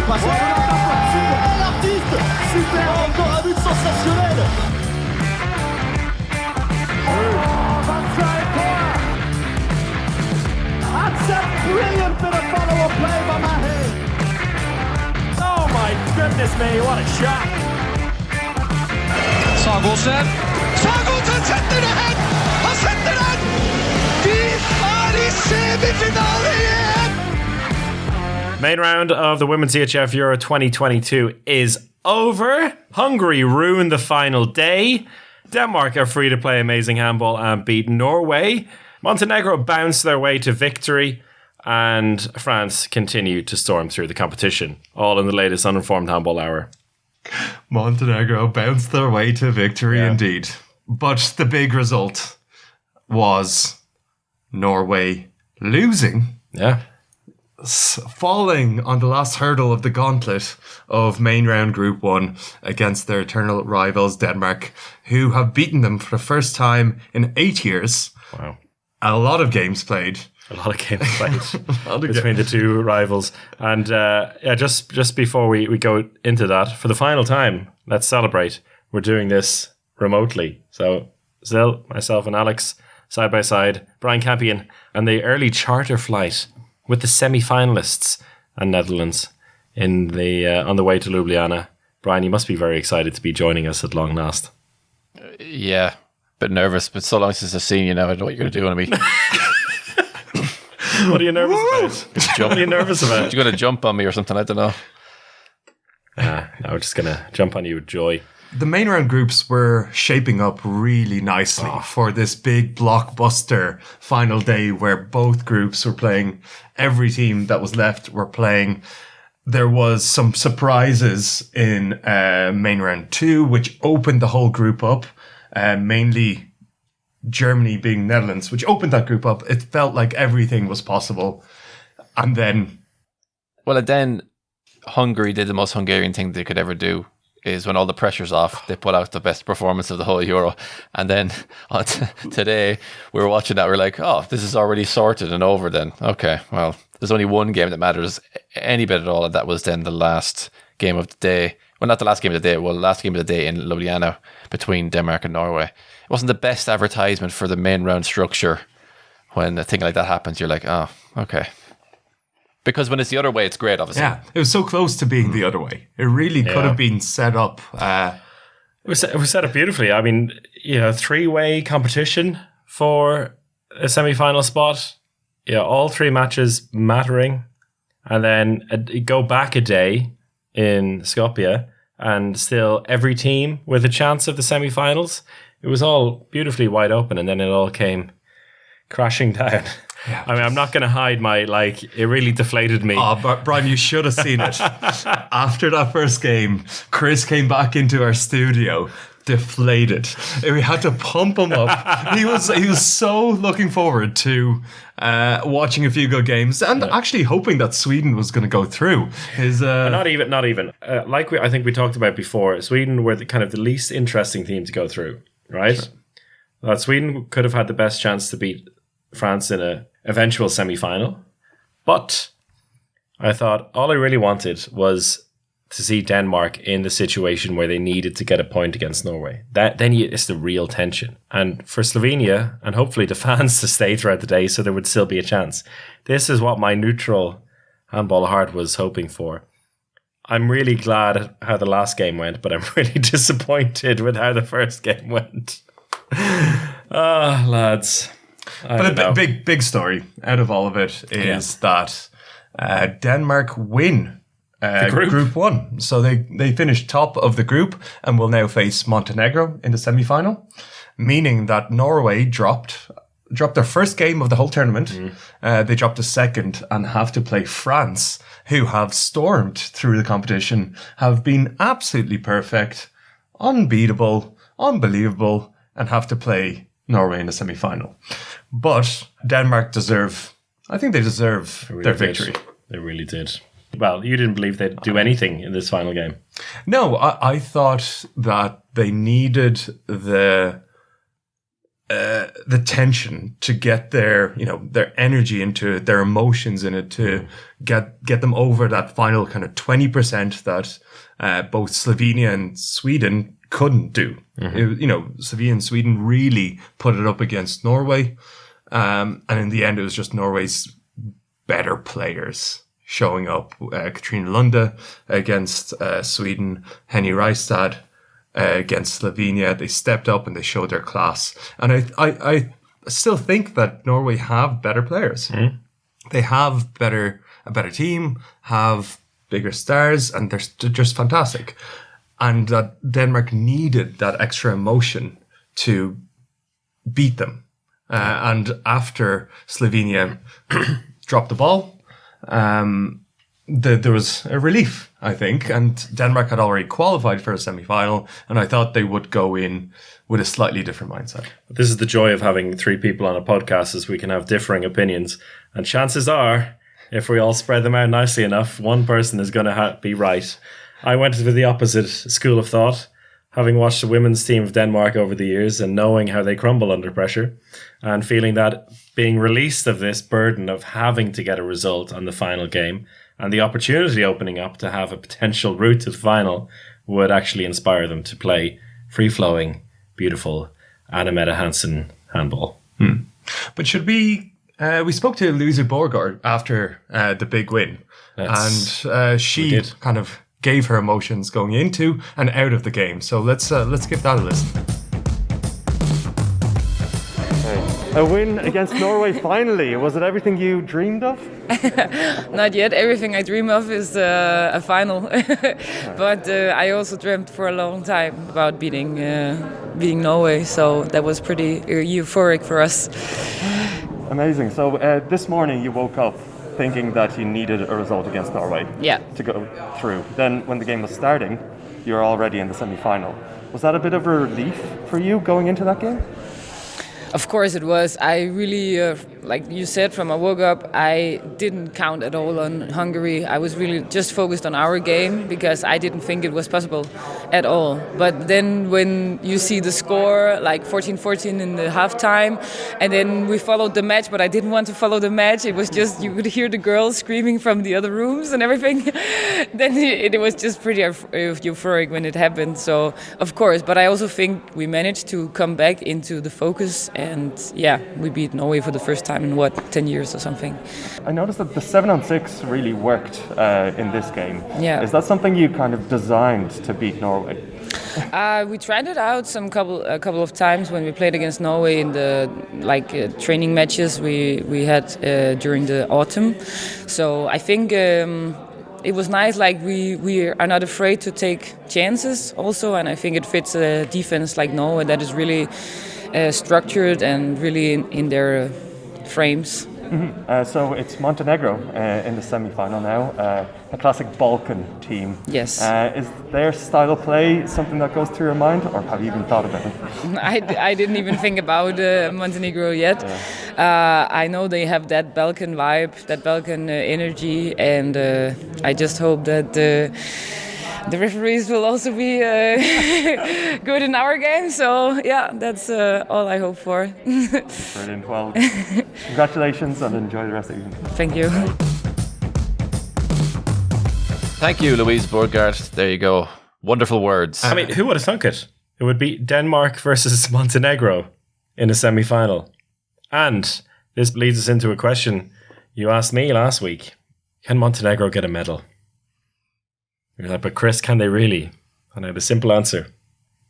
passe. Super, l'artiste. Super, encore un but sensationnel. That's a brilliant bit of follow-up play by Mahe. Oh my goodness me, what a shot. Sagosen setter det hen! Han setter den! De er i semifinale igjen! Main round of the Women's EHF Euro 2022 is over. Hungary ruined the final day. Denmark are free to play amazing handball and beat Norway. Montenegro bounced their way to victory, and France continued to storm through the competition. All in the latest Uninformed Handball Hour. Montenegro bounced their way to victory indeed. But the big result was Norway losing. Yeah. Falling on the last hurdle of the gauntlet of main round Group 1 against their eternal rivals Denmark, who have beaten them for the first time in 8 years. Wow. A lot of games played. A lot of games played between the two rivals. And just before we go into that, for the final time, let's celebrate. We're doing this remotely. So Zil, myself and Alex, side by side, Brian Campion, and the early charter flight with the semi-finalists and Netherlands in the on the way to Ljubljana. Brian, you must be very excited to be joining us at long last. Yeah, a bit nervous, but so long since I've seen you now, I know what you're going to do on me. What are you nervous about? What are you nervous about? You're going to jump on me or something, I don't know. No, we're just going to jump on you with joy. The main round groups were shaping up really nicely for this big blockbuster final day where both groups were playing. Every team that was left were playing. There was some surprises in main round 2, which opened the whole group up, mainly Germany being Netherlands, which opened that group up. It felt like everything was possible. And then... Well, and then Hungary did the most Hungarian thing they could ever do, is when all the pressure's off, they put out the best performance of the whole Euro. And then today, we were watching that, we're like, oh, this is already sorted and over then. Okay, well, there's only one game that matters any bit at all, and that was then the last game of the day. Well, not the last game of the day, last game of the day in Ljubljana between Denmark and Norway. It wasn't the best advertisement for the main round structure. When a thing like that happens, you're like, oh, okay. Because when it's the other way, it's great, obviously. Yeah, it was so close to being the other way. It really could have been set up. It was set up beautifully. I mean, 3-way competition for a semi-final spot. Yeah, all 3 matches mattering. And then go back a day in Skopje and still every team with a chance of the semi-finals. It was all beautifully wide open, and then it all came crashing down. Yeah, I mean, I'm not going to hide it really deflated me. Oh, but Brian, you should have seen it. After that first game, Chris came back into our studio, deflated. We had to pump him up. He was so looking forward to watching a few good games and actually hoping that Sweden was going to go through. Not even. I think we talked about before, Sweden were the least interesting team to go through, right? Sure. That Sweden could have had the best chance to beat France in a eventual semi-final, but I thought all I really wanted was to see Denmark in the situation where they needed to get a point against Norway. It's the real tension, and for Slovenia and hopefully the fans to stay throughout the day so there would still be a chance. This is what my neutral handball heart was hoping for. I'm really glad how the last game went, but I'm really disappointed with how the first game went. Lads. But a big story out of all of it is that Denmark win group 1. So they finished top of the group and will now face Montenegro in the semi-final, meaning that Norway dropped their first game of the whole tournament. They dropped a second and have to play France, who have stormed through the competition, have been absolutely perfect, unbeatable, unbelievable, and have to play Norway in the semi-final. But Denmark deserve their victory. They really did. Well, you didn't believe they'd do anything in this final game. No, I thought that they needed the tension, to get their energy into it, their emotions in it, to get them over that final kind of 20% that both Slovenia and Sweden couldn't do. Slovenia and Sweden really put it up against Norway, and in the end, it was just Norway's better players showing up. Katrine Lunde against Sweden, Henny Rijstad against Slovenia. They stepped up and they showed their class. And I still think that Norway have better players. They have a better team, have bigger stars, and they're just fantastic. And that Denmark needed that extra emotion to beat them. And after Slovenia dropped the ball, there was a relief, I think, and Denmark had already qualified for a semi-final, and I thought they would go in with a slightly different mindset. This is the joy of having three people on a podcast, is we can have differing opinions, and chances are, if we all spread them out nicely enough, one person is going to be right. I went with the opposite school of thought, having watched the women's team of Denmark over the years and knowing how they crumble under pressure, and feeling that being released of this burden of having to get a result on the final game and the opportunity opening up to have a potential route to the final would actually inspire them to play free-flowing, beautiful Anna Mette Hansen handball. But should we spoke to Louise Burgaard after the big win, and she kind of gave her emotions going into and out of the game. So let's give that a listen. A win against Norway finally. Was it everything you dreamed of? Not yet. Everything I dream of is a final. But I also dreamt for a long time about beating Norway. So that was pretty euphoric for us. Amazing. So this morning you woke up thinking that you needed a result against Norway to go through. Then when the game was starting, you were already in the semi-final. Was that a bit of a relief for you going into that game? Of course it was. I really, like you said, from I woke up, I didn't count at all on Hungary. I was really just focused on our game because I didn't think it was possible at all. But then when you see the score, like 14-14 in the halftime, and then we followed the match, but I didn't want to follow the match. It was just, you could hear the girls screaming from the other rooms and everything. Then it was just pretty euphoric when it happened. So, of course, but I also think we managed to come back into the focus. And we beat Norway for the first time in 10 years or something. I noticed that the 7-on-6 really worked in this game. Yeah. Is that something you kind of designed to beat Norway? We tried it out a couple of times when we played against Norway in the training matches we had during the autumn. So I think it was nice. Like we are not afraid to take chances also, and I think it fits a defense like Norway that is really structured and really in their frames. So it's Montenegro in the semi-final now, a classic Balkan team. Yes. Is their style of play something that goes through your mind, or have you even thought about it? I didn't even think about Montenegro yet. Yeah. I know they have that Balkan vibe, that Balkan energy, and I just hope that the referees will also be good in our game. So that's all I hope for. Brilliant. Well, congratulations and enjoy the rest of the evening. Thank you. Thank you, Louise Burgaard. There you go. Wonderful words. I mean, who would have thunk it? It would be Denmark versus Montenegro in a semi-final. And this leads us into a question you asked me last week. Can Montenegro get a medal? You're like, but Chris, can they really? And I have a simple answer.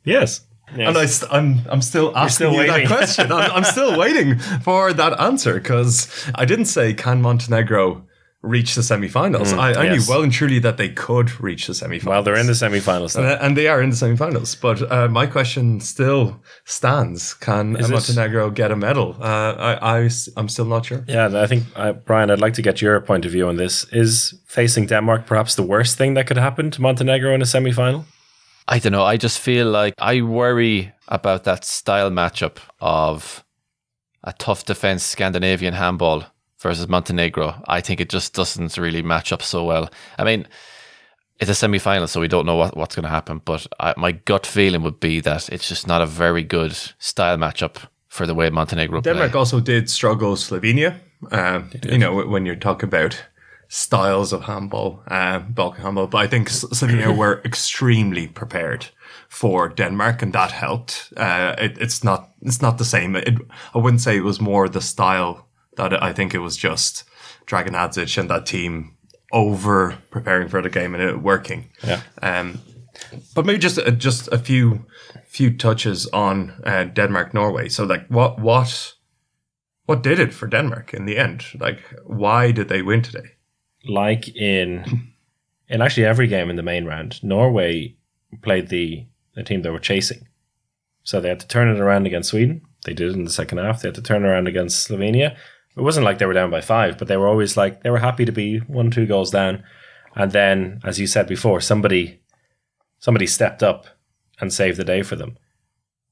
Yes. And I'm still asking you that question. I'm still waiting for that answer, because I didn't say, can Montenegro reach the semi-finals? I knew well and truly that they could reach the semi-finals. Well, they're in the semi-finals. And they are in the semi-finals. But my question still stands. Can Montenegro get a medal? I'm still not sure. Yeah, I think, Brian, I'd like to get your point of view on this. Is facing Denmark perhaps the worst thing that could happen to Montenegro in a semi-final? I don't know. I just feel like I worry about that style matchup of a tough defense Scandinavian handball versus Montenegro. I think it just doesn't really match up so well. I mean, it's a semi-final, so we don't know what's going to happen. But my gut feeling would be that it's just not a very good style matchup for the way Montenegro Denmark play. also did struggle Slovenia. You know, when you're talking about styles of handball, Balkan handball, but I think Slovenia were extremely prepared for Denmark, and that helped. It's not the same. I wouldn't say it was more the style that I think it was just Dragan Hadzic and that team over preparing for the game and it working. Yeah. But maybe just a few touches on Denmark-Norway. So like what did it for Denmark in the end? Like, why did they win today? Like in actually every game in the main round, Norway played the team they were chasing. So they had to turn it around against Sweden. They did it in the second half. They had to turn it around against Slovenia. It wasn't like they were down by 5, but they were always like, they were happy to be 1-2 goals down. And then, as you said before, somebody stepped up and saved the day for them.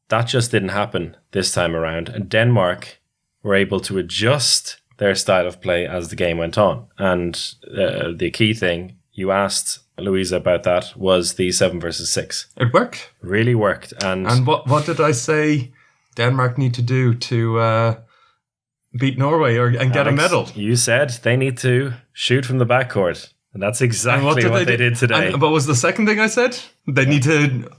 That just didn't happen this time around. And Denmark were able to adjust their style of play as the game went on. And the key thing, you asked Louise about that, was the 7 versus 6. It worked. Really worked. And what did I say Denmark need to do to beat Norway and get a medal? You said they need to shoot from the backcourt. And that's exactly what they did today. And what was the second thing I said? They need to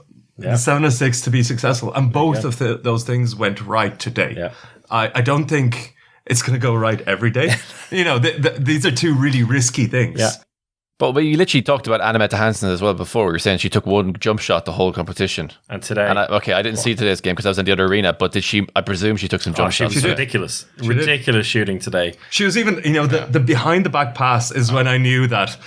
7 or 6 to be successful. And both of those things went right today. Yeah. I don't think it's going to go right every day. You know, these are two really risky things. Yeah. But you literally talked about Anna Mette Hansen as well before. You were saying she took one jump shot the whole competition. And today... And I didn't see today's game because I was in the other arena, but did she... I presume she took some jump shots. She was ridiculous. Ridiculous shooting today. She was even... You know, the behind-the-back pass is when I knew that,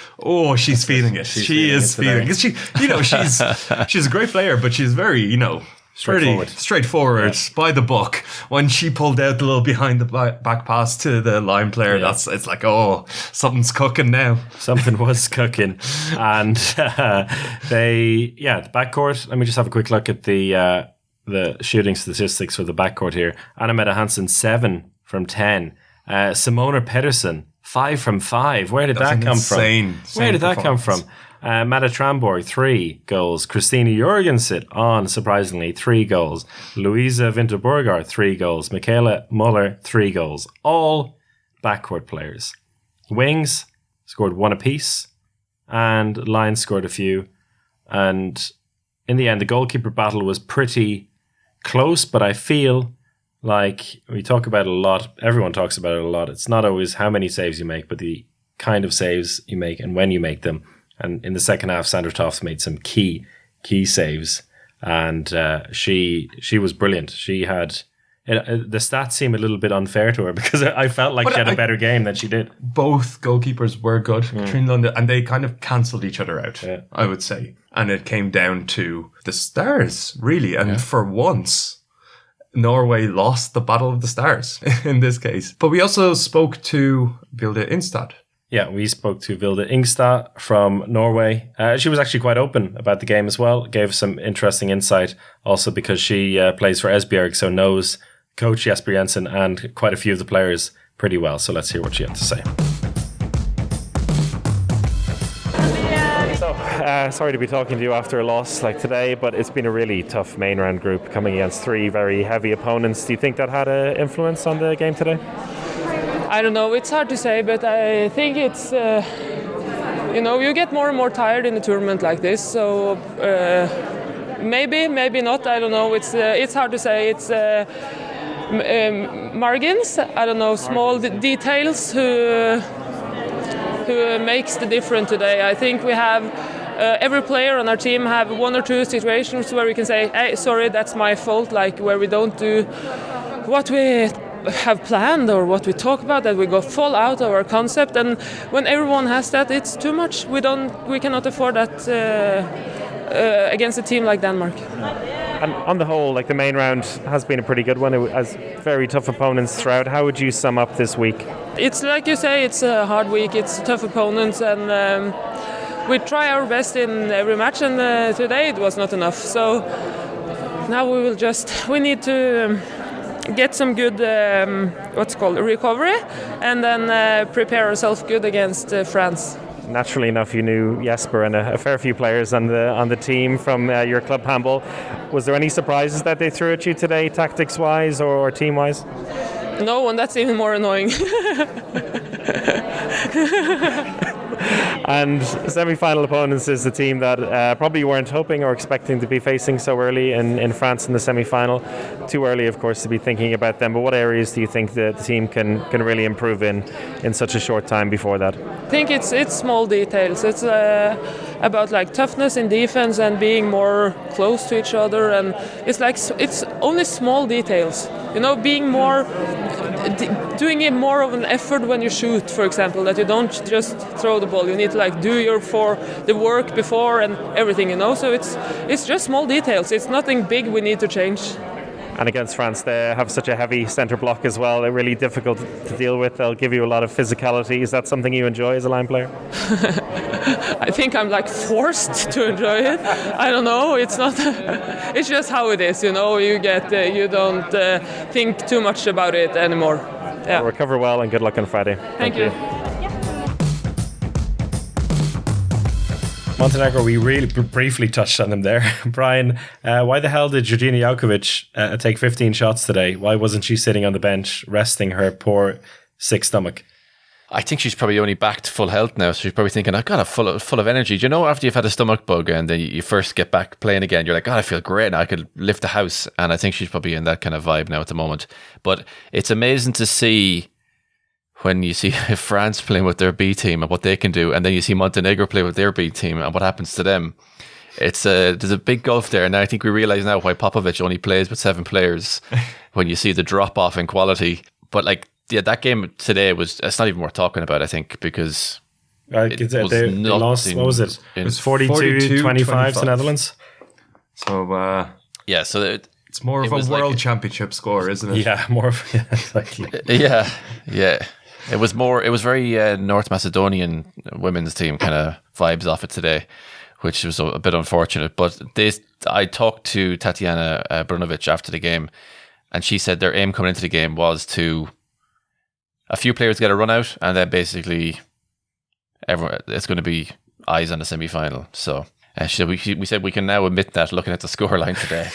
she's feeling it. She is feeling it. She's a great player, but she's very, you know... Straightforward by the book. When she pulled out the little behind the back pass to the line player, it's like, something's cooking now. Something was cooking. And the backcourt, let me just have a quick look at the shooting statistics for the backcourt here. Anna Mette Hansen, 7 from 10. Simona Pedersen, 5 from 5. Where did that come from? Where did that come from? Mette Tramborg, 3 goals. Christina Jorgensen, surprisingly, 3 goals. Louise Vinter 3 goals. Michaela Muller, 3 goals. All backcourt players. Wings scored 1 apiece, and Lions scored a few. And in the end, the goalkeeper battle was pretty close, but I feel like we talk about it a lot. Everyone talks about it a lot. It's not always how many saves you make, but the kind of saves you make and when you make them. And in the second half, Sandra Toft made some key saves, and she was brilliant. She had the stats seem a little bit unfair to her because I felt like she had a better game than she did. Both goalkeepers were good, Katrine Lunde, and they kind of cancelled each other out. Yeah. I would say, and it came down to the stars really, and for once, Norway lost the battle of the stars in this case. But we also spoke to Vilda Ingstad. Yeah, we spoke to Vilda Ingstad from Norway. She was actually quite open about the game as well, gave some interesting insight, also because she plays for Esbjerg, so knows coach Jesper Jensen and quite a few of the players pretty well. So let's hear what she had to say. So, sorry to be talking to you after a loss like today, but it's been a really tough main round group coming against 3 very heavy opponents. Do you think that had an influence on the game today? I don't know, it's hard to say, but I think it's, you get more and more tired in a tournament like this, so maybe not, I don't know, it's hard to say, it's margins, I don't know, small details who makes the difference today. I think we have, every player on our team have 1 or 2 situations where we can say, hey, sorry, that's my fault, like where we don't do what we have planned or what we talk about, that we go full out of our concept, and when everyone has that, it's too much. We cannot afford that against a team like Denmark. And on the whole, like the main round has been a pretty good one. It has very tough opponents throughout. How would you sum up this week? It's like you say, it's a hard week, it's tough opponents, and we try our best in every match, and today it was not enough. So now we need to get some good recovery, and then prepare ourselves good against France. Naturally enough, you knew Jesper and a fair few players on the team from your club handball. Was there any surprises that they threw at you today, tactics-wise or team-wise? No, and that's even more annoying. And semi-final opponents is the team that probably weren't hoping or expecting to be facing so early in France in the semi-final. Too early, of course, to be thinking about them. But what areas do you think the team can really improve in such a short time before that? I think it's small details. It's about like toughness in defense and being more close to each other. And it's only small details. Being more. Doing it more of an effort when you shoot, for example, that you don't just throw the ball. You need to do the work before and everything, So it's just small details. It's nothing big we need to change. And against France, they have such a heavy centre block as well. They're really difficult to deal with. They'll give you a lot of physicality. Is that something you enjoy as a line player? I think I'm forced to enjoy it. I don't know. It's not. It's just how it is. You don't think too much about it anymore. Yeah. Recover well and good luck on Friday. Thank you. Montenegro, we really briefly touched on them there. Brian, why the hell did Georgina Jakovic take 15 shots today? Why wasn't she sitting on the bench resting her poor sick stomach? I think she's probably only back to full health now, so she's probably thinking, I've got full of energy. Do you know, after you've had a stomach bug and then you first get back playing again, you're like, God, I feel great now, I could lift the house. And I think she's probably in that kind of vibe now at the moment. But it's amazing to see when you see France playing with their B team and what they can do, and then you see Montenegro play with their B team and what happens to them. There's a big gulf there, and I think we realise now why Popovic only plays with 7 players when you see the drop off in quality. But that game today it's not even worth talking about, I think, because they lost. What was it? It was 42-25 to the Netherlands. So so it's more of a world championship score, isn't it? Yeah, more of exactly. Yeah. It was very North Macedonian women's team kind of vibes off it today, which was a bit unfortunate. But I talked to Tatiana Brunovic after the game, and she said their aim coming into the game was to a few players get a run out, and then basically it's going to be eyes on the semi-final. So we said we can now admit that looking at the scoreline today.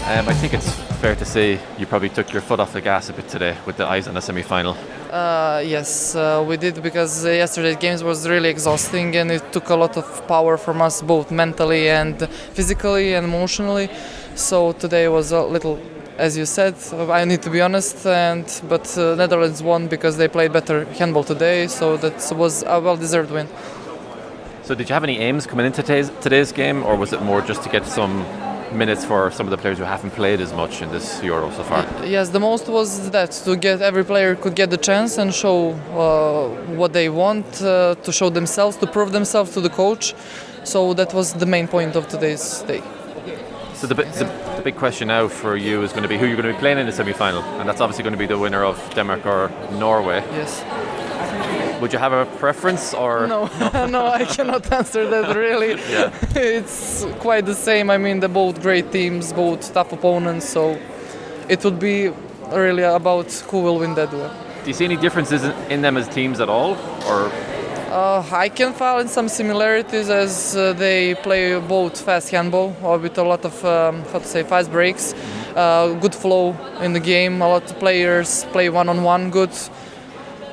I think it's fair to say you probably took your foot off the gas a bit today with the eyes on the semi-final. Yes, we did, because yesterday's games was really exhausting and it took a lot of power from us, both mentally and physically and emotionally. So today was a little, as you said, I need to be honest, but Netherlands won because they played better handball today, so that was a well-deserved win. So did you have any aims coming into today's game, or was it more just to get some minutes for some of the players who haven't played as much in this Euro so far? Yes, the most was that, to get every player could get the chance and show what they want, to show themselves, to prove themselves to the coach. So that was the main point of today's day. So the big question now for you is going to be who you're going to be playing in the semi-final, and that's obviously going to be the winner of Denmark or Norway. Yes. Would you have a preference, or no? No, I cannot answer that really. Yeah. It's quite the same. I mean, they're both great teams, both tough opponents, so it would be really about who will win that duel. Do you see any differences in them as teams at all, or? I can find some similarities, as they play both fast handball with a lot of fast breaks, good flow in the game. A lot of players play one-on-one good.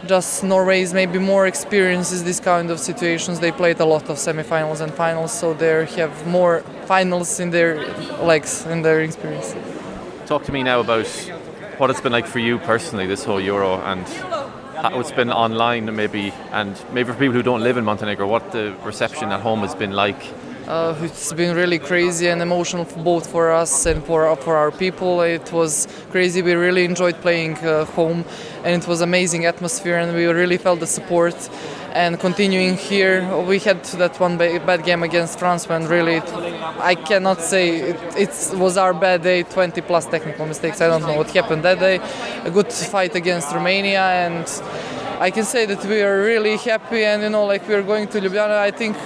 Just Norway is maybe more experienced in this kind of situations. They played a lot of semi-finals and finals, so they have more finals in their legs, in their experience. Talk to me now about what it's been like for you personally this whole Euro, and how it's been online maybe, and maybe for people who don't live in Montenegro, what the reception at home has been like. It's been really crazy and emotional both for us and for our people. It was crazy. We really enjoyed playing home, and it was amazing atmosphere, and we really felt the support. And continuing here, we had that one bad game against France when really, I cannot say it was our bad day, 20 plus technical mistakes. I don't know what happened that day. A good fight against Romania, and I can say that we are really happy, and we are going to Ljubljana. I think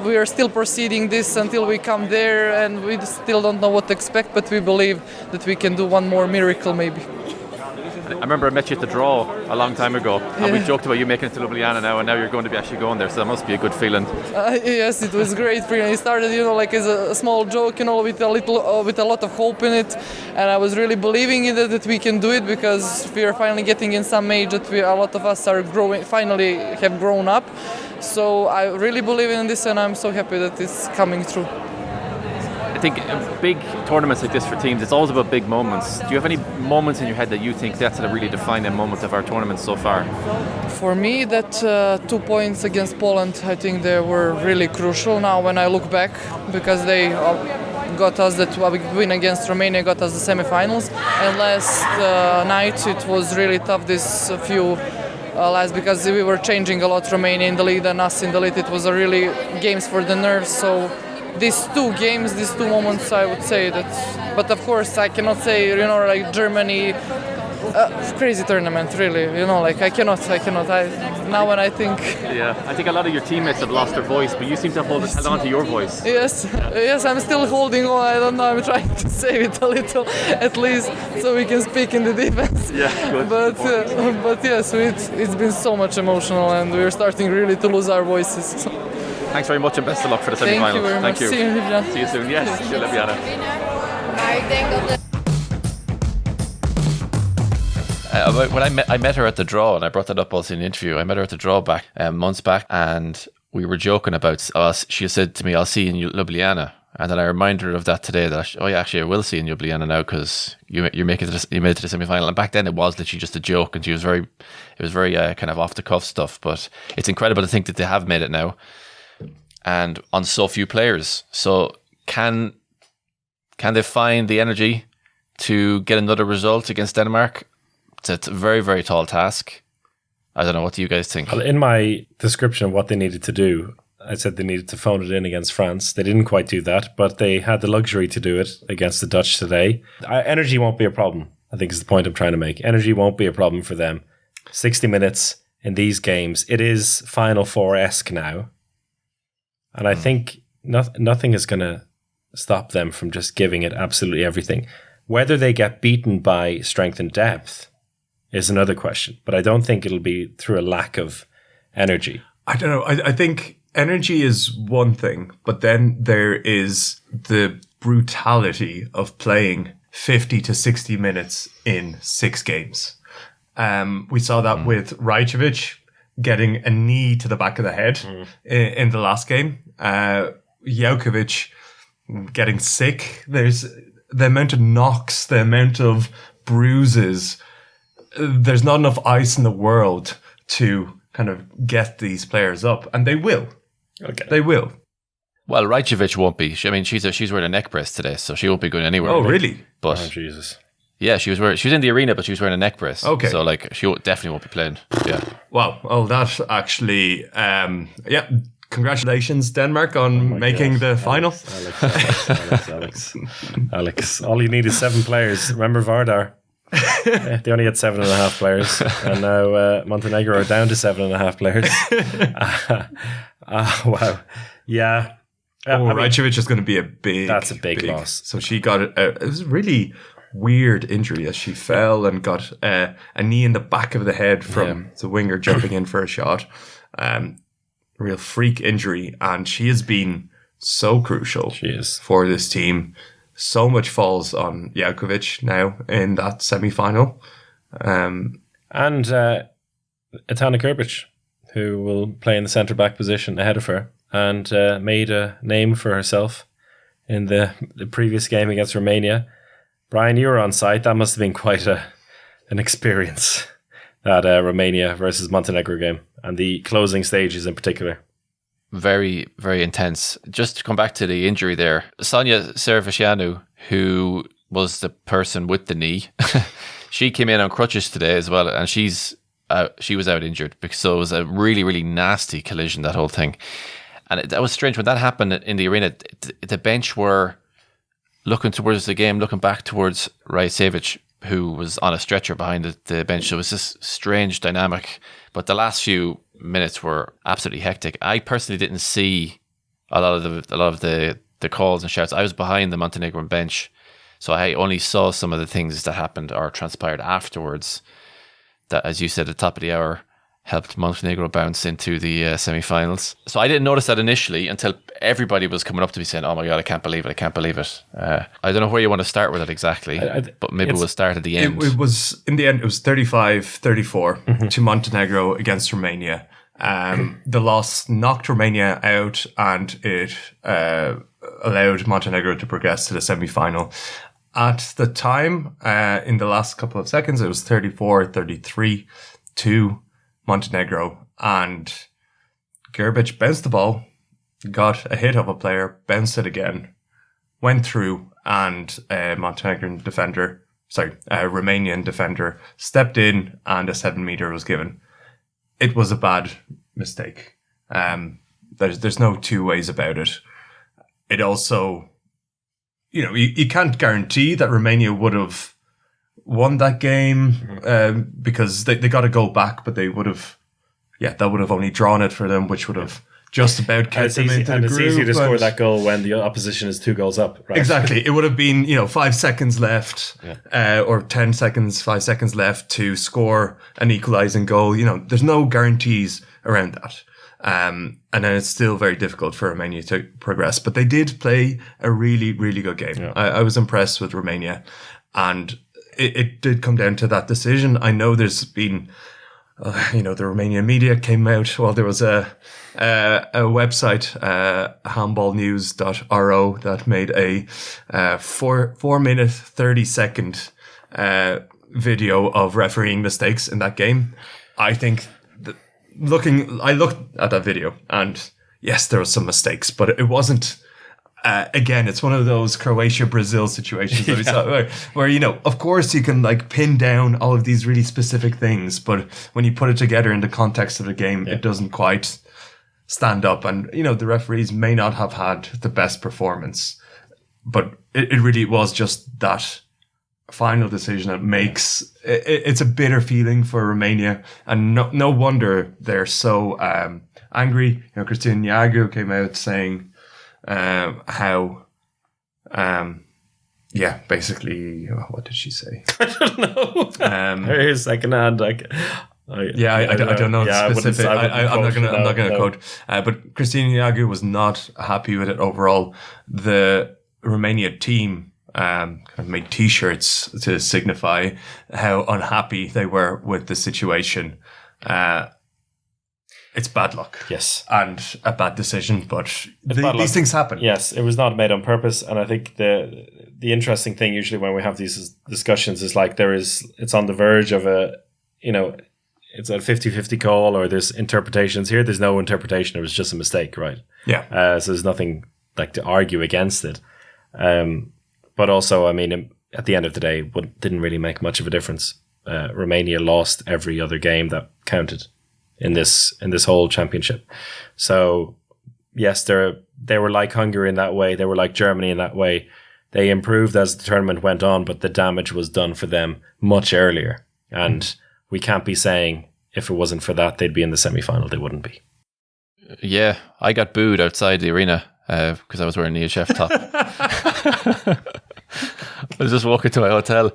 we are still proceeding this until we come there, and we still don't know what to expect, but we believe that we can do one more miracle maybe. I remember I met you at the draw a long time ago, and we joked about you making it to Ljubljana now, and now you're going to be actually going there, so that must be a good feeling. Yes, it was great feeling. It started, like as a small joke, with a lot of hope in it, and I was really believing in it that we can do it, because we are finally getting in some age that a lot of us are finally have grown up. So I really believe in this, and I'm so happy that it's coming through. I think big tournaments like this for teams, it's always about big moments. Do you have any moments in your head that you think that's a really defining moment of our tournament so far? For me, that 2 points against Poland, I think they were really crucial now when I look back, because they got us that win against Romania, got us the semi-finals. And last night it was really tough, this few last, because we were changing a lot, Romania in the lead and us in the lead. It was a really games for the nerves. So these two games, these two moments, I would say that. But of course, I cannot say, like Germany, crazy tournament, really. I cannot. Now when I think. Yeah, I think a lot of your teammates have lost their voice, but you seem to have held on to your voice. Yes, I'm still holding on. I don't know. I'm trying to save it a little, at least, so we can speak in the defense. Yeah, good. But yes, it's been so much emotional, and we're starting really to lose our voices. Thanks very much, and best of luck for the semi-finals. Thank you very much. Thank you. See you in Ljubljana. See you soon. Yes, see you in Ljubljana. When I met her at the draw, and I brought that up also in the interview. I met her at the draw back months back, and we were joking about. She said to me, "I'll see you in Ljubljana," and then I reminded her of that today. That actually, I will see you in Ljubljana now, because you made it to the semi-final. And back then, it was literally just a joke, and it was very kind of off the cuff stuff. But it's incredible to think that they have made it now, and on so few players. So can they find the energy to get another result against Denmark? It's a very, very tall task. I don't know. What do you guys think? Well, in my description of what they needed to do, I said they needed to phone it in against France. They didn't quite do that, but they had the luxury to do it against the Dutch today. Energy won't be a problem, I think, is the point I'm trying to make. Energy won't be a problem for them. 60 minutes in these games. It is Final Four-esque now. And I think nothing is going to stop them from just giving it absolutely everything. Whether they get beaten by strength and depth is another question, but I don't think it'll be through a lack of energy. I don't know. I think energy is one thing, but then there is the brutality of playing 50 to 60 minutes in 6 games. We saw that with Rajcevic getting a knee to the back of the head in the last game. Jelkovic getting sick. There's the amount of knocks, the amount of bruises. There's not enough ice in the world to kind of get these players up, and they will. Okay, they will. Well, Rajcevic won't be. I mean, she's wearing a neck brace today, so she won't be going anywhere. Oh, really? But Jesus. Yeah, she was in the arena, but she was wearing a neck brace. Okay, so she definitely won't be playing. Yeah. Wow. Oh, that actually. Congratulations, Denmark, on making the final. Alex. All you need is 7 players. Remember Vardar? They only had 7.5 players, and now Montenegro are down to 7.5 players. Wow. Yeah. Rajcevic is going to be a big. That's a big loss. So she got it was a really weird injury as she fell and got a knee in the back of the head from the winger jumping in for a shot. Real freak injury, and she has been so crucial. She is for this team. So much falls on Jelkovic now in that semi-final. And Atana Kurbic, who will play in the centre-back position ahead of her, and made a name for herself in the previous game against Romania. Brian, you were on site. That must have been quite an experience, that Romania versus Montenegro game, and the closing stages in particular. Very, very intense. Just to come back to the injury there, Sonia Servashanu, who was the person with the knee, she came in on crutches today as well, and she was out injured, because so it was a really, really nasty collision, that whole thing. And that was strange. When that happened in the arena, the bench were looking towards the game, looking back towards Rajcevic, who was on a stretcher behind the bench. So it was this strange dynamic. But the last few minutes were absolutely hectic. I personally didn't see a lot of the calls and shouts. I was behind the Montenegrin bench, So I only saw some of the things that happened or transpired afterwards that, as you said at the top of the hour, helped Montenegro bounce into the semi-finals. So I didn't notice that initially until everybody was coming up to me saying, oh my God, I can't believe it. I don't know where you want to start with it exactly, but maybe we'll start at the end. It was, in the end, it was 35-34 to Montenegro against Romania. The loss knocked Romania out, and it allowed Montenegro to progress to the semi-final. At the time, in the last couple of seconds, it was 34-33 to Montenegro, and Gerbic bounced the ball, got a hit of a player, bounced it again, went through, and a Romanian defender stepped in, and a 7-meter was given. It was a bad mistake. There's no two ways about it. It also, you can't guarantee that Romania would have won that game because they got to go back, but they would have, that would have only drawn it for them, which would have just about kept them into the group. It's easy to score that goal when the opposition is 2 goals up, right? Exactly. It would have been 5 seconds left or 5 seconds left to score an equalising goal. There's no guarantees around that. And then it's still very difficult for Romania to progress. But they did play a really, really good game. Yeah. I was impressed with Romania, and it did come down to that decision. I know there's been, the Romanian media came out. Well, there was a website, handballnews.ro, that made a 4-minute, 30-second video of refereeing mistakes in that game. I think I looked at that video, and yes, there were some mistakes, but it wasn't. Again, it's one of those Croatia-Brazil situations that we saw where, of course you can pin down all of these really specific things, but when you put it together in the context of the game, it doesn't quite stand up. And, the referees may not have had the best performance, but it really was just that final decision that makes it's a bitter feeling for Romania, and no wonder they're so angry. Christine Iagou came out saying basically, what did she say? I don't know. Very secondhand. I don't know the specific. I'm not going to quote. But Christine Iagou was not happy with it overall. The Romania team kind of made T-shirts to signify how unhappy they were with the situation. It's bad luck. Yes. And a bad decision, but these things happen. Yes, it was not made on purpose. And I think the interesting thing usually when we have these discussions is it's on the verge of it's a 50-50 call, or there's interpretations here. There's no interpretation. It was just a mistake, right? Yeah. So there's nothing to argue against it. But also, at the end of the day, it didn't really make much of a difference. Romania lost every other game that counted in this whole championship. So yes, they were like Hungary in that way. They were like Germany in that way. They improved as the tournament went on, but the damage was done for them much earlier. And we can't be saying if it wasn't for that, they'd be in the semi-final. They wouldn't be. Yeah, I got booed outside the arena because I was wearing the EHF top. I was just walking to my hotel,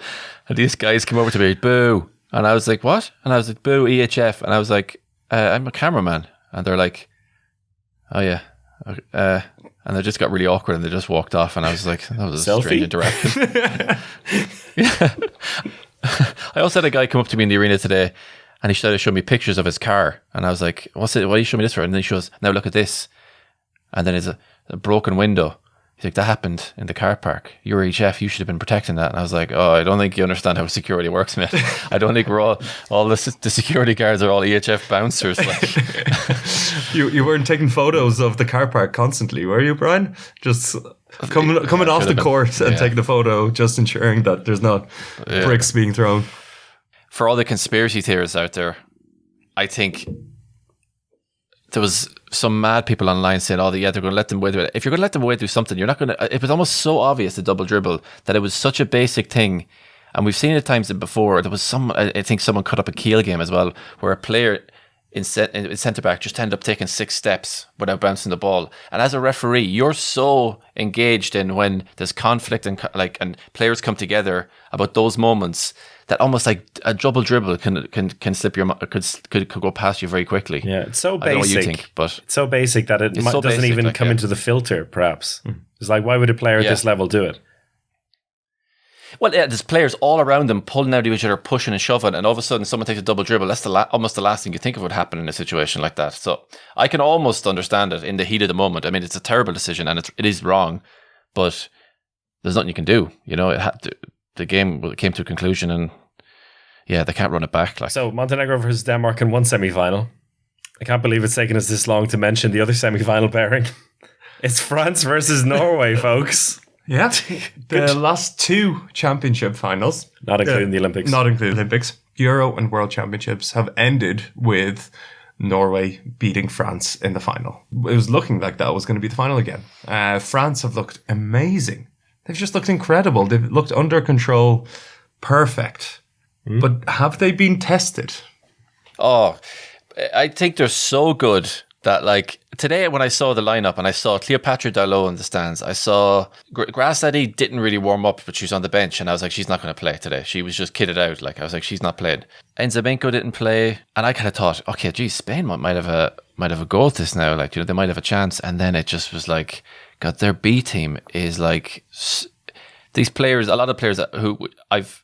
and these guys came over to me, boo. And I was like, what? And I was like, boo, EHF. And I was like, I'm a cameraman. And they're like, oh yeah. And they just got really awkward, and they just walked off. And I was like, that was a strange interaction. Yeah. I also had a guy come up to me in the arena today, and he started to show me pictures of his car. And I was like, what's it? Why are you showing me this for? And then he shows, now look at this. And then it's a broken window. He's like, that happened in the car park. You're EHF, you should have been protecting that. And I was like, oh, I don't think you understand how security works, mate. I don't think we're all the security guards are all EHF bouncers. You weren't taking photos of the car park constantly, were you, Brian? Just coming off the court and taking a photo, just ensuring that there's not bricks being thrown. For all the conspiracy theorists out there, I think there was some mad people online saying, oh, they're going to let them away through it. If you're going to let them away through something, you're not going to... It was almost so obvious, the double dribble, that it was such a basic thing. And we've seen it times before. There was I think someone cut up a Kiel game as well, where a player in centre back just ended up taking 6 steps without bouncing the ball. And as a referee, you're so engaged in when there's conflict and players come together about those moments that almost like a double dribble can slip could go past you very quickly. Yeah, it's so basic. I don't know what you think, but it's so basic that it doesn't even come into the filter. Perhaps it's like, why would a player at this level do it? Well, yeah, there's players all around them pulling out of each other, pushing and shoving, and all of a sudden someone takes a double dribble. That's almost the last thing you think of would happen in a situation like that. So I can almost understand it in the heat of the moment. I mean, it's a terrible decision and it is wrong, but there's nothing you can do. You know, the game came to a conclusion, and yeah, they can't run it back. So Montenegro versus Denmark in one semi-final. I can't believe it's taken us this long to mention the other semi-final pairing. It's France versus Norway, folks. Yeah, the last 2 championship finals, not including the Olympics, Euro and World Championships, have ended with Norway beating France in the final. It was looking like that was going to be the final again. France have looked amazing. They've just looked incredible. They've looked under control, perfect. But have they been tested? Oh, I think they're so good that, like, today when I saw the lineup and I saw Cleopatra Darlot in the stands, I saw Grasslady didn't really warm up, but she was on the bench, and I was like, she's not going to play today. She was just kitted out. Like, I was like, she's not playing. Enzabenko didn't play, and I kind of thought, okay, geez, Spain might have a go at this now. Like, you know, they might have a chance. And then it just was like, God, their B team is like these players. A lot of players who I've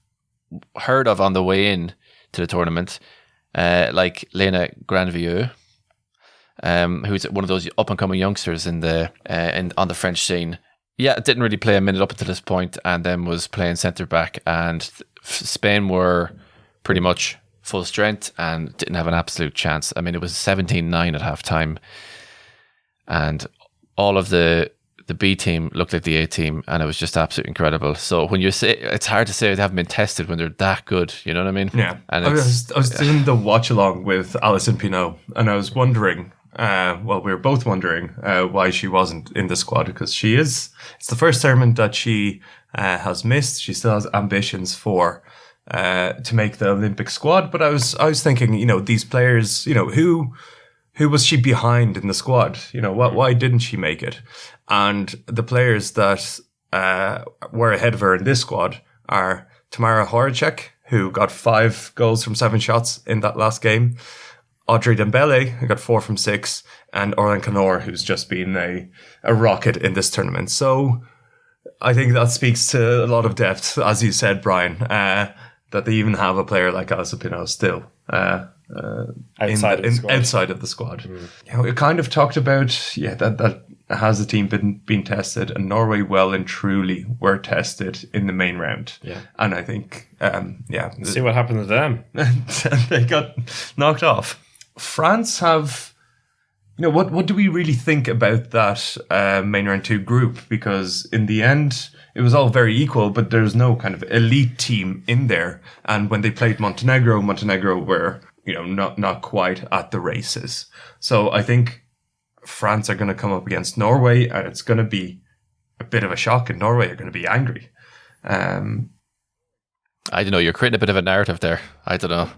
heard of on the way in to the tournament, like Lena Granvieux. Who's one of those up and coming youngsters on the French scene. Yeah, didn't really play a minute up until this point, and then was playing centre back. And Spain were pretty much full strength and didn't have an absolute chance. I mean, it was 17-9 at half time, and all of the B team looked like the A team, and it was just absolutely incredible. So when you say, it's hard to say they haven't been tested when they're that good. You know what I mean? Yeah. And I was doing the watch along with Alison Pinot, and I was wondering. We were both wondering why she wasn't in the squad, because it's the first tournament that she has missed. She still has ambitions to make the Olympic squad. But I was thinking, you know, these players, you know, who was she behind in the squad? You know, why didn't she make it? And the players that were ahead of her in this squad are Tamara Horacek, who got 5 goals from 7 shots in that last game. Audrey Dembele, who got 4 from 6, and Orlan Canor, who's just been a rocket in this tournament. So I think that speaks to a lot of depth, as you said, Brian, that they even have a player like Alison Pinot still outside of the squad. You know, we kind of talked about that has the team been tested, and Norway well and truly were tested in the main round. Yeah, and I think see what happened to them. They got knocked off. France have, you know, what do we really think about that main round 2 group? Because in the end, it was all very equal, but there's no kind of elite team in there. And when they played Montenegro were, you know, not quite at the races. So I think France are going to come up against Norway, and it's going to be a bit of a shock, and Norway are going to be angry. I don't know. You're creating a bit of a narrative there. I don't know.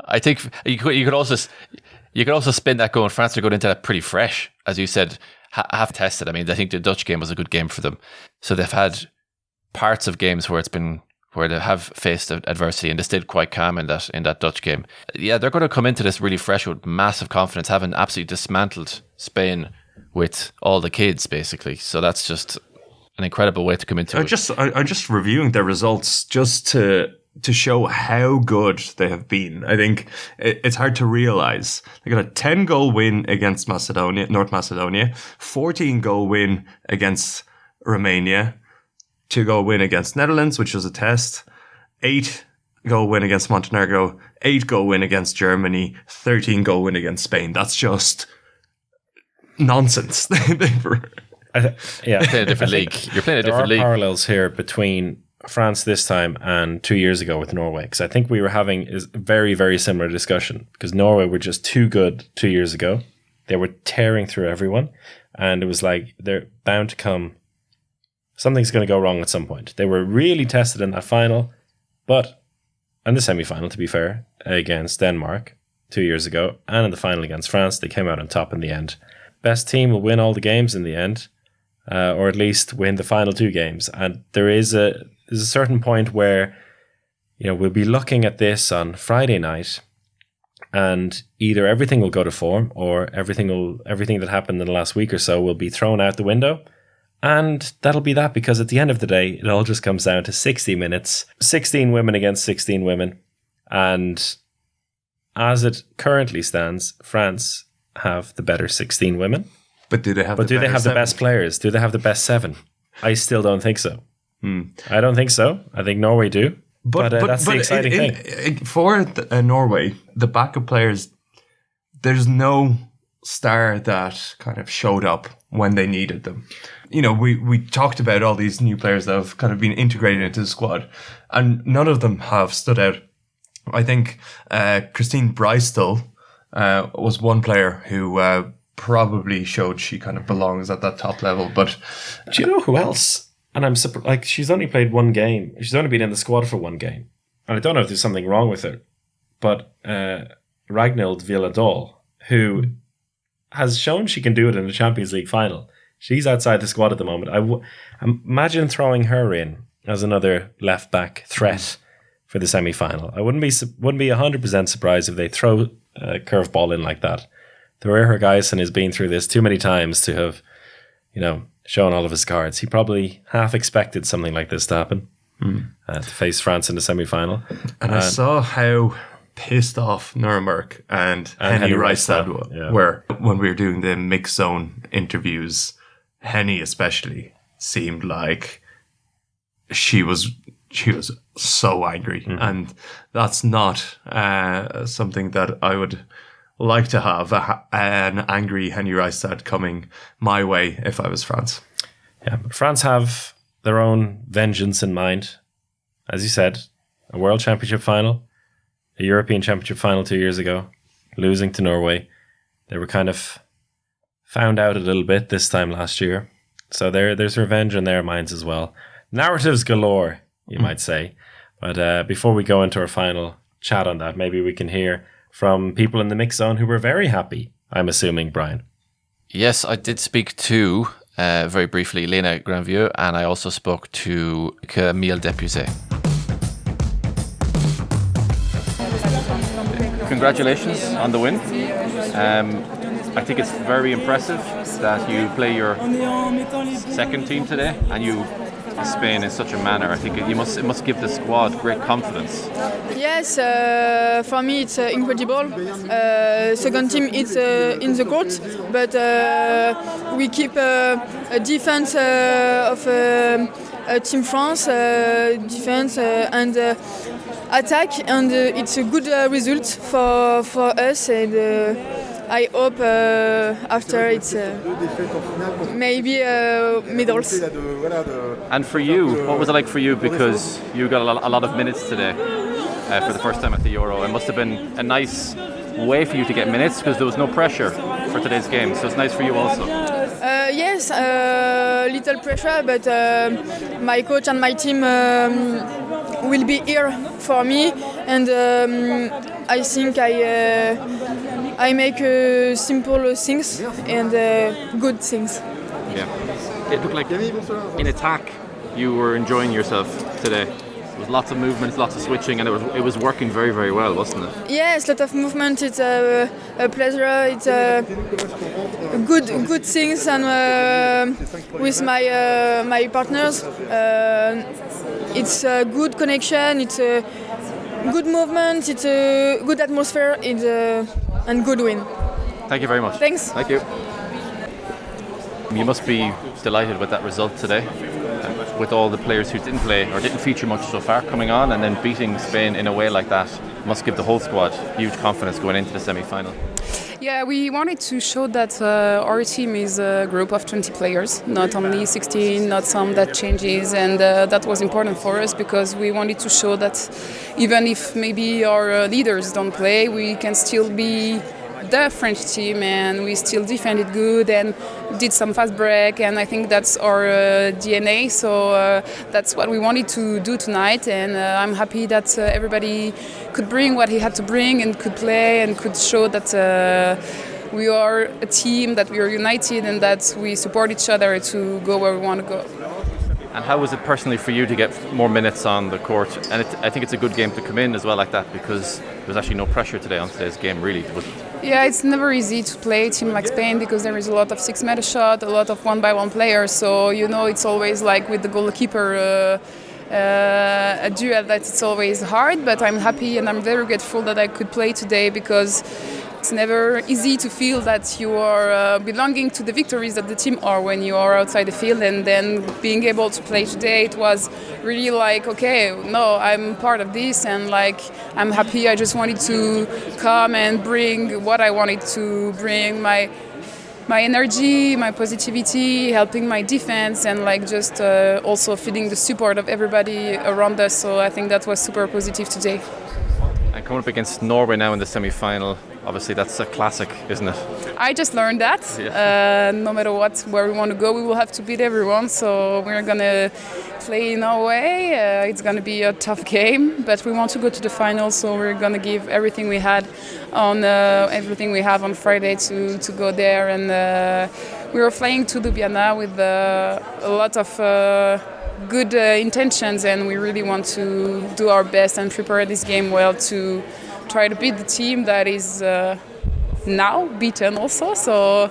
I think you could also spin that going. France are going into that pretty fresh, as you said, half tested. I mean, I think the Dutch game was a good game for them. So they've had parts of games where they have faced adversity, and they stayed quite calm in that Dutch game. Yeah, they're going to come into this really fresh with massive confidence, having absolutely dismantled Spain with all the kids, basically. So that's just an incredible way to come into it. I'm just reviewing their results just to show how good they have been. I think it's hard to realize. They got a 10-goal win against North Macedonia, 14-goal win against Romania, 2-goal win against Netherlands, which was a test, 8-goal win against Montenegro, 8-goal win against Germany, 13-goal win against Spain. That's just nonsense. You're playing a different league. There are parallels here between France this time and 2 years ago with Norway, because I think we were having a very, very similar discussion, because Norway were just too good 2 years ago. They were tearing through everyone, and it was like they're bound to come. Something's going to go wrong at some point. They were really tested in that final, and the semi-final, to be fair, against Denmark. 2 years ago, and in the final against France, they came out on top in the end. Best team will win all the games in the end, or at least win the final 2 games. And there's a certain point where, we'll be looking at this on Friday night, and either everything will go to form, or everything that happened in the last week or so will be thrown out the window. And that'll be that, because at the end of the day, it all just comes down to 60 minutes, 16 women against 16 women. And as it currently stands, France have the better 16 women. But do they have the best players? Do they have the best 7? I still don't think so. I don't think so. I think Norway do. But that's the exciting thing. For Norway, the backup players, there's no star that kind of showed up when they needed them. We talked about all these new players that have kind of been integrated into the squad, and none of them have stood out. I think Christine Breistel was one player who probably showed she kind of belongs at that top level. But do you know who else? And I'm surprised. Like, she's only played 1 game. She's only been in the squad for 1 game, and I don't know if there's something wrong with her. But Ragnhild Villadal, who has shown she can do it in the Champions League final. She's outside the squad at the moment. Imagine throwing her in as another left back threat for the semi-final. I wouldn't be 100% surprised if they throw a curveball in like that. Thor Gergeisen has been through this too many times to have, shown all of his cards. He probably half expected something like this to happen, to face France in the semi-final. And I saw how pissed off Nuremberg and Henny Reistad were when we were doing the mixed zone interviews. Henny especially seemed like she was so angry, and that's not something that I would like to have, an angry Henny Reistad coming my way if I was France. Yeah, but France have their own vengeance in mind. As you said, a World Championship final, a European Championship final 2 years ago, losing to Norway. They were kind of found out a little bit this time last year. So there's revenge in their minds as well. Narratives galore, you might say. But before we go into our final chat on that, maybe we can hear from people in the mix zone who were very happy, I'm assuming, Brian. Yes, I did speak to, very briefly, Lena Granvieux, and I also spoke to Camille Depuzet. Congratulations on the win. I think it's very impressive that you play your second team today and you Spain in such a manner. I think it must give the squad great confidence. Yes, for me it's incredible. Second team is in the court, but we keep a defense of Team France, defense and attack, and it's a good result for us. And I hope after it's maybe medals. And for you, what was it like for you? Because you got a lot of minutes today for the first time at the Euro. It must have been a nice way for you to get minutes because there was no pressure for today's game. So it's nice for you also. Yes, little pressure, but my coach and my team will be here for me, and I think I make simple things and good things. Yeah. It looked like in attack you were enjoying yourself today. There was lots of movements, lots of switching, and it was working very, very well, wasn't it? Yes, lot of movement. It's a pleasure. It's good things, and with my partners, it's a good connection. It's a good movement. It's a good atmosphere. It's and good win. Thank you very much. Thanks. Thank you. You must be delighted with that result today, with all the players who didn't play or didn't feature much so far coming on, and then beating Spain in a way like that must give the whole squad huge confidence going into the semi-final. Yeah, we wanted to show that our team is a group of 20 players, not only 16, not some that changes, and that was important for us because we wanted to show that even if maybe our leaders don't play, we can still be the French team, and we still defended good and did some fast break, and I think that's our DNA. So that's what we wanted to do tonight, and I'm happy that everybody could bring what he had to bring and could play and could show that we are a team, that we are united, and that we support each other to go where we want to go. And how was it personally for you to get more minutes on the court? And I think it's a good game to come in as well like that, because there's actually no pressure today on today's game, really. Yeah, it's never easy to play a team like Spain because there is a lot of 6-meter shot, a lot of one-by-one players. So, it's always like with the goalkeeper, a duel that it's always hard. But I'm happy and I'm very grateful that I could play today, because it's never easy to feel that you are belonging to the victories that the team are when you are outside the field, and then being able to play today, it was really like, okay, no, I'm part of this, and like I'm happy. I just wanted to come and bring what I wanted to bring, my energy, my positivity, helping my defense, and like just also feeling the support of everybody around us. So I think that was super positive today. And coming up against Norway now in the semi-final, obviously that's a classic, isn't it? I just learned that. Yeah. No matter where we want to go, we will have to beat everyone. So we're going to play in Norway. It's going to be a tough game, but we want to go to the final. So we're going to give everything we had on everything we have on Friday to go there. And we were flying to Ljubljana with a lot of good intentions, and we really want to do our best and prepare this game well to try to beat the team that is now beaten also. So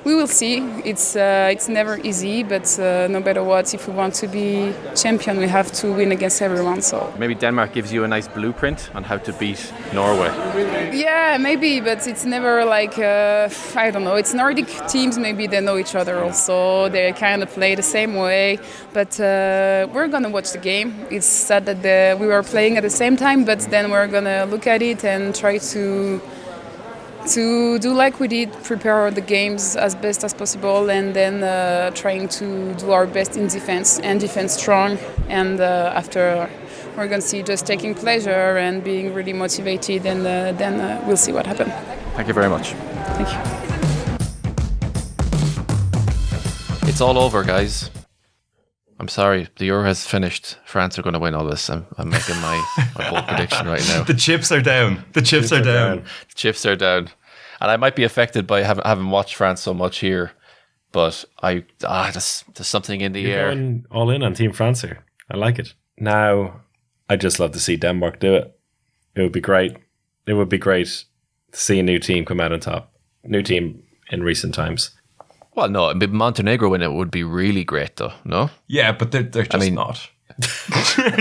we will see. It's never easy, but no matter what, if we want to be champion, we have to win against everyone. So maybe Denmark gives you a nice blueprint on how to beat Norway. Yeah, maybe, but it's never like I don't know. It's Nordic teams. Maybe they know each other also. They kind of play the same way. But we're gonna watch the game. It's sad that we were playing at the same time, but then we're gonna look at it and try to do like we did, prepare the games as best as possible, and then trying to do our best in defense and defense strong. And after, we're going to see just taking pleasure and being really motivated, and then we'll see what happens. Thank you very much. Thank you. It's all over, guys. I'm sorry, the Euro has finished. France are going to win all this. I'm making my bold prediction right now. The chips are down. The chips are down. The chips are down. And I might be affected by having watched France so much here, but there's something in the You're air. Going all in on Team France here. I like it. Now, I'd just love to see Denmark do it. It would be great. It would be great to see a new team come out on top. New team in recent times. Well, no, Montenegro win it would be really great, though. No? Yeah, but they're just not.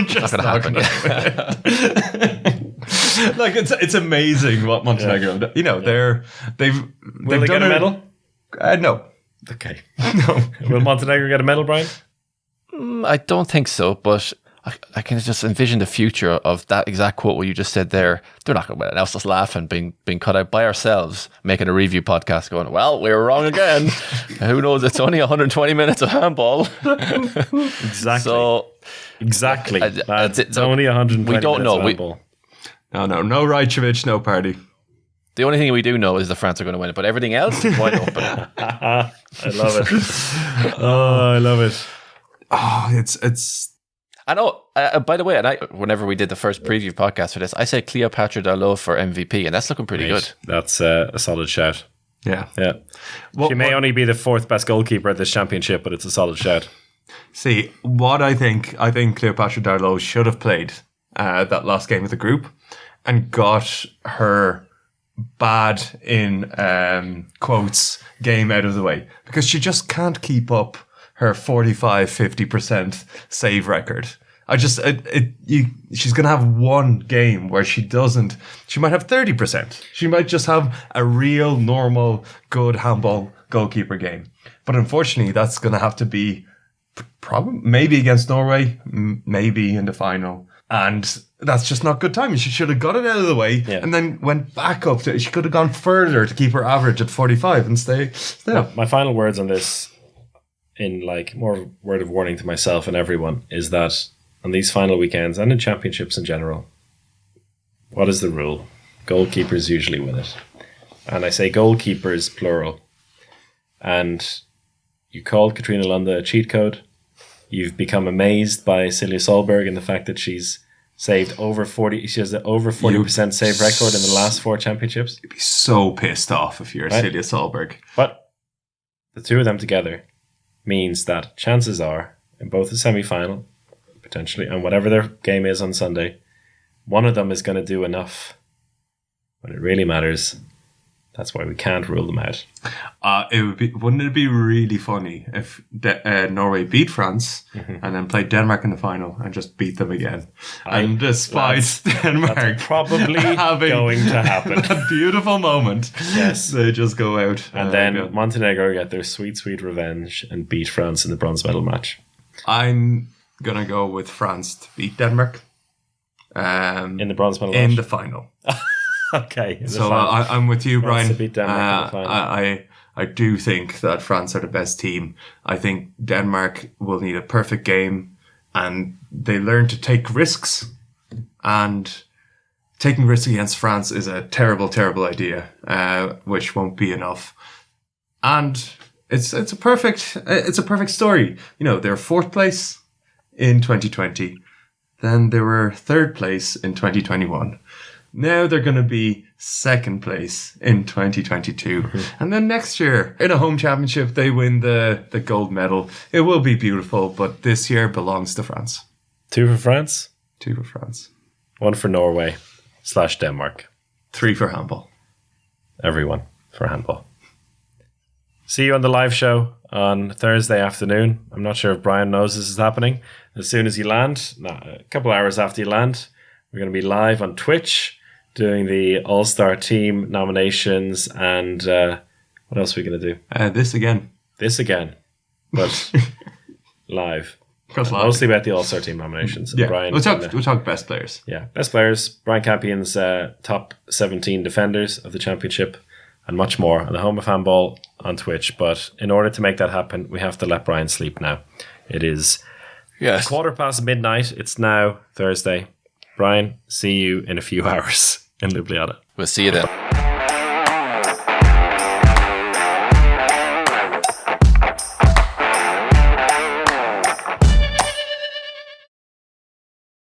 Just not going to happen. Like it's amazing what Montenegro. They've Will they get a medal? No. Okay. No. Will Montenegro get a medal, Brian? I don't think so, but I can just envision the future of that exact quote what you just said there. They're not going to win. And I was just laughing, being cut out by ourselves, making a review podcast going, well, we were wrong again. Who knows? It's only 120 minutes of handball. Exactly. So, exactly. It's only 120 we don't minutes know. of handball. No Rajcevic, no party. The only thing we do know is the France are going to win it, but everything else is wide open. I love it. Oh, I love it. Oh, it's. I know. By the way, whenever we did the first preview podcast for this, I said Cleopatra Darlot for MVP, and that's looking pretty good. That's a solid shout. Yeah. She may only be the fourth best goalkeeper at this championship, but it's a solid shout. See, what I think Cleopatra Darlot should have played that last game of the group and got her bad in quotes game out of the way, because she just can't keep up her 45-50% save record. She's going to have one game where she might have 30%. She might just have a real normal good handball goalkeeper game. But unfortunately, that's going to have to be maybe against Norway, maybe in the final. And that's just not good timing. She should have got it out of the way and then went back up to it. She could have gone further to keep her average at 45 and stay. My final words on this, in like more word of warning to myself and everyone, is that on these final weekends and in championships in general, what is the rule? Goalkeepers usually win it. and I say goalkeepers plural, and you called Katrina Lunda a cheat code. You've become amazed by Silja Solberg and the fact that she's saved over 40. She has the over 40% save record in the last 4 championships. You'd be so pissed off if you're Silja Solberg. But the two of them together means that chances are, in both the semi-final, potentially, and whatever their game is on Sunday, one of them is going to do enough when it really matters. That's why we can't rule them out. Wouldn't it be really funny if Norway beat France and then played Denmark in the final and just beat them again? And despite Denmark that's probably going to happen, that beautiful moment, yes, they just go out. And then Montenegro get their sweet, sweet revenge and beat France in the bronze medal match. I'm going to go with France to beat Denmark. In the bronze medal match? In the final. Okay. So I'm with you, Brian. I do think that France are the best team. I think Denmark will need a perfect game, and they learn to take risks. And taking risks against France is a terrible, terrible idea, which won't be enough. And it's a perfect story. You know, they're 4th place in 2020. Then they were 3rd place in 2021. Now they're going to be 2nd place in 2022. And then next year, in a home championship, they win the gold medal. It will be beautiful, but this year belongs to France. 2 for France? 2 for France. 1 for Norway / Denmark. 3 for handball. Everyone for handball. See you on the live show on Thursday afternoon. I'm not sure if Brian knows this is happening. As soon as you land, a couple hours after you land, we're going to be live on Twitch doing the All-Star Team nominations, and what else are we going to do? This again. But live. Mostly about the All-Star Team nominations. Yeah, Brian we'll talk best players. Yeah, best players. Brian Campion's top 17 defenders of the championship, and much more on the Home of Handball on Twitch. But in order to make that happen, we have to let Brian sleep now. It is 1:15 midnight. It's now Thursday. Brian, see you in a few hours in Ljubljana. We'll see you then.